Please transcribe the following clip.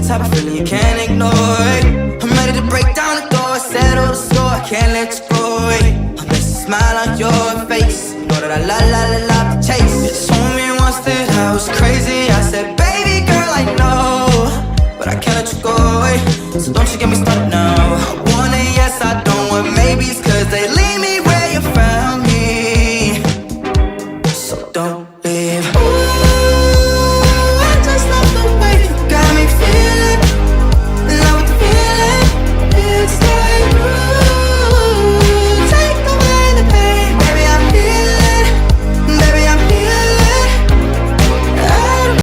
type of feeling you can't ignore it. I'm ready to break down the door, settle the score, I can't let you go away. I miss the smile on your face, you know that I love the chase. You told me once that I was crazy, I said,